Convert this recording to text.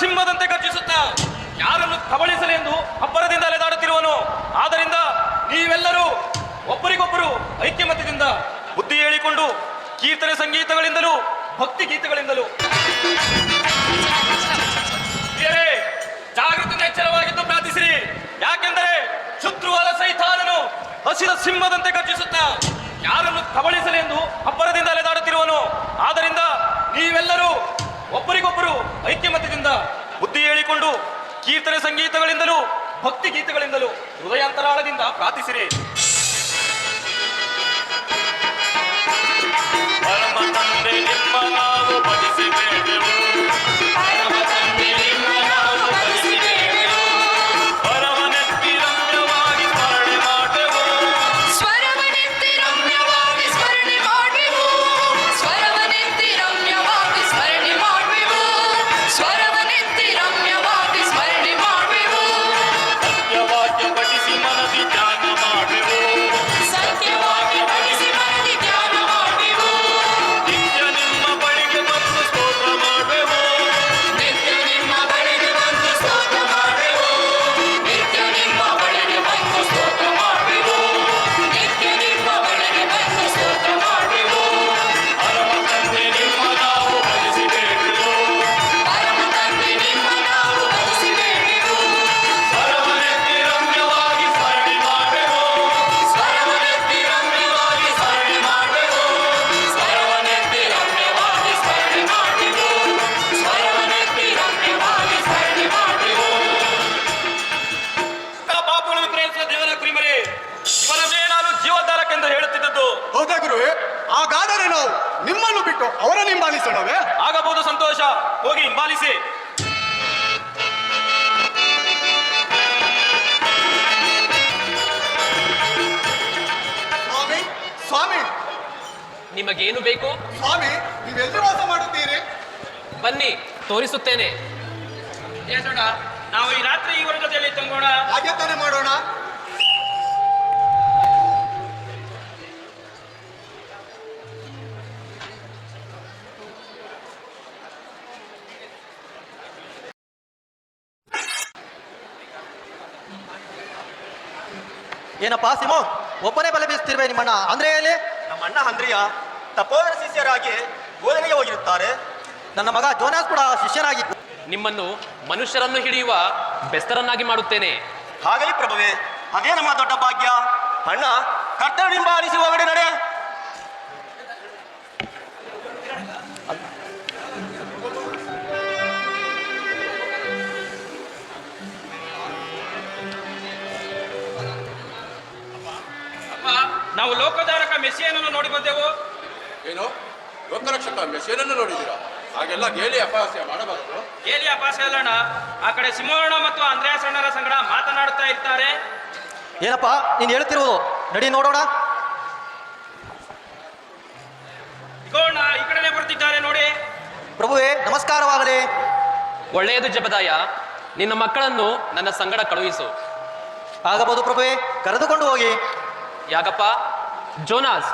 ಸಿಂಹದಂತೆ ಗರ್ಜಿಸುತ್ತಾ ಯಾರನ್ನು ಕಬಳಿಸಲೆಂದು ಅಬ್ಬರದಿಂದ ಅಲೆದಾಡುತ್ತಿರುವನು. ಆದ್ದರಿಂದ ನೀವೆಲ್ಲರೂ ಒಬ್ಬರಿಗೊಬ್ಬರು ಐಕ್ಯಮತ್ಯದಿಂದ ಬುದ್ಧಿ ಹೇಳಿಕೊಂಡು ಕೀರ್ತನೆ ಸಂಗೀತಗಳಿಂದಲೂ ಭಕ್ತಿ ಗೀತೆಗಳಿಂದಲೂ ಜಾಗೃತಿಯಿಂದ ಎಚ್ಚರವಾಗಿದ್ದು ಪ್ರಾರ್ಥಿಸಿರಿ. ಯಾಕೆಂದರೆ ಶತ್ರುವಾದ ಸೈತಾನನು ಹಸಿದ ಸಿಂಹದಂತೆ ಗರ್ಜಿಸುತ್ತಾ ಯಾರನ್ನು ಕಬಳಿಸಲೆಂದು ಅಬ್ಬರದಿಂದ ಅಲೆದಾಡುತ್ತಿರುವನು. ಆದ್ದರಿಂದ ನೀವೆಲ್ಲರೂ ಒಬ್ಬರಿಗೊಬ್ಬರು ಐಕ್ಯಮತ್ಯದಿಂದ ಬುದ್ಧಿ ಹೇಳಿಕೊಂಡು ಕೀರ್ತನೆ ಸಂಗೀತಗಳಿಂದಲೂ ಭಕ್ತಿ ಗೀತೆಗಳಿಂದಲೂ ಹೃದಯಾಂತರಾಳದಿಂದ ಪ್ರಾರ್ಥಿಸಿರಿ. ಪರಮ ತಂದೆ ನಿಮ್ಮ ನಾವು ಭಜಿಸಬೇಕೆವು, ಪರಮ ತಂದೆ ನಿಮ್ಮ ನಾವು ಭಜಿಸಬೇಕೆವು, ಸ್ವರವನೆತ್ತಿ ರಮ್ಯವಾಗಿ ಸ್ಮರಣೆ ಮಾಡುವೆವು, ಸ್ವರವನೆತ್ತಿ ರಮ್ಯವಾಗಿ ಸ್ಮರಣೆ ಮಾಡುವೆವು, ಸ್ವರವನೆತ್ತಿ ರಮ್ಯವಾಗಿ ಸ್ಮರಣೆ ಮಾಡುವೆವು, ಸ್ವರವನೆತ್ತಿ ರಮ್ಯವಾಗಿ ಸ್ಮರಣೆ ಮಾಡುವೆವು, ಸತ್ಯವಾಕ್ಯ ಪಠಿಸಿ ಮನದಿ ಧ್ಯಾನ ಮಾಡುವೆವು, ಸತ್ಯವಾಗಿ ಪಠಿಸಿ ಮನದಿ ಧ್ಯಾನ ಮಾಡುವೆವು, ನಿತ್ಯ ನಿಮ್ಮ ಬಳಿಗೆ ಬಂದು ಸ್ತೋತ್ರ ಮಾಡುವೆವು, ನಿತ್ಯ ನಿಮ್ಮ ಬಳಿಗೆ ಬಂದು ಸ್ತೋತ್ರ ಮಾಡುವೆವು, ನಿತ್ಯ ನಿಮ್ಮ ಬಳಿಗೆ ಬಂದು ಸ್ತೋತ್ರ ಮಾಡುವೆವು, ನಿತ್ಯ ನಿಮ್ಮ ಬಳಿಗೆ ಬಂದು ಸ್ತೋತ್ರ ಮಾಡುವೆವು, ಪರಮ ತಂದೆ ನಿಮ್ಮ ನಾವು ಭಜಿಸಬೇಕೆವು, ಪರಮ ತಂದೆ ನಿಮ್ಮ ನಾವು ಭಜಿಸಬೇಕೆವು, ಸ್ವರವನೆತ್ತಿ ರಮ್ಯವಾಗಿ ಸ್ಮರಣೆ ಮಾಡುವೆವು, ಸ್ವರವನೆತ್ತಿ ರಮ್ಯವಾಗಿ ಸ್ಮರಣೆ ಮಾಡುವೆವು, ಸ್ವರವನೆತ್ತಿ ರಮ್ಯವಾಗಿ ಸ್ಮರಣೆ ಮಾಡುವೆವು, ಸ್ವರವನೆತ್ತಿ ರಮ್ಯವಾಗಿ ಸ್ಮರಣೆ ಮಾಡುವೆವು. ಪಾಪಗಳನ್ನು ಪ್ರೇರಿಸುವ ದೇವರ ಕುರಿಮರಿ, ಇವನನ್ನೇ ನಾನು ಜೀವಧಾರಕ್ಕೆಂದು ಹೇಳುತ್ತಿದ್ದದ್ದು. ಹೌದಾ ಗುರುವೇ? ಹಾಗಾದರೆ ನಾವು ನಿಮ್ಮನ್ನು ಬಿಟ್ಟು ಅವರನ್ನು ಹಿಂಬಾಲಿಸೋಣವೇ? ಆಗಬಹುದು, ಸಂತೋಷ. ಹೋಗಿ ಹಿಂಬಾಲಿಸಿ. ಸ್ವಾಮಿ, ಸ್ವಾಮಿ, ನಿಮಗೇನು ಬೇಕು? ಸ್ವಾಮಿ, ನೀವೆಲ್ಲಿ ವಾಸ ಮಾಡುತ್ತೀರಿ? ಬನ್ನಿ, ತೋರಿಸುತ್ತೇನೆ. ಏಸೋಣ, ನಾವು ಈ ರಾತ್ರಿ ಇವರ ಜೊತೆಯಲ್ಲಿ ತಂಗೋಣ. ಹಾಗೆ ತಾನೇ ಮಾಡೋಣ. ಏನಪ್ಪಾ ಸಿಮೋ, ಒಬ್ಬನೇ ಬಲೆ ಬೀಸ್ತಿರ್ವೆ ನಿಮ್ಮಣ್ಣ ಅಂದ್ರೆಯಲ್ಲಿ? ನಮ್ಮ ಅಣ್ಣ ಅಂದ್ರಿಯ ತಪೋಧನ ಶಿಷ್ಯರಾಗಿ ಬೋಧನೆಗೆ ಹೋಗಿರುತ್ತಾರೆ. ನನ್ನ ಮಗ ಜೋನಾಸ್ ಕೂಡ ಶಿಷ್ಯನಾಗಿದ್ದು. ನಿಮ್ಮನ್ನು ಮನುಷ್ಯರನ್ನು ಹಿಡಿಯುವ ಬೆಸ್ತರನ್ನಾಗಿ ಮಾಡುತ್ತೇನೆ. ಹಾಗಲಿ ಪ್ರಭುವೆ, ಅದೇ ನಮ್ಮ ದೊಡ್ಡ ಭಾಗ್ಯ. ಅಣ್ಣ, ಕರ್ತವ್ಯ ಹಿಂಬಾಲಿಸಿ ಒಳಗಡೆ ನಡೆ. ನಾವು ಲೋಕಧಾರಕ ಮೆಸ್ಸಿಯನನ್ನು ನೋಡಿ ಬಂದೆವು. ಏನು ಲೋಕರಕ್ಷಕ ಮೆಸೇನನ್ನು ನೋಡಿದ್ದೀರಾ? ಹಾಗೆಲ್ಲ ಗೇಲಿ ಅಪಹಾಸ್ಯ ಮಾಡಬಾರದು. ಗೇಲಿ ಅಪಾಸ ಅಲ್ಲಣ್ಣ, ಆ ಕಡೆ ಸಿಮೋಣ ಮತ್ತು ಅಂದ್ರ್ಯಾಸಣ್ಣರ ಸಂಗಡ ಮಾತನಾಡುತ್ತಾ ಇರ್ತಾರೆ. ಏನಪ್ಪಾ ನೀನು ಹೇಳ್ತಿರುವುದು? ನಡಿ ನೋಡೋಣ. ಇಗೋಣ, ಈ ಕಡೆನೆ ಬರ್ತಿದ್ದಾರೆ ನೋಡಿ. ಪ್ರಭುವೇ ನಮಸ್ಕಾರವಾಗಲಿ. ಒಳ್ಳೆಯದು ಜಬದಾಯ, ನಿನ್ನ ಮಕ್ಕಳನ್ನು ನನ್ನ ಸಂಗಡ ಕಳುಹಿಸು. ಆಗಬಹುದು ಪ್ರಭುವೇ, ಕರೆದುಕೊಂಡು ಹೋಗಿ. ಯಾಕಪ್ಪ? ಜೋನಾಸ್,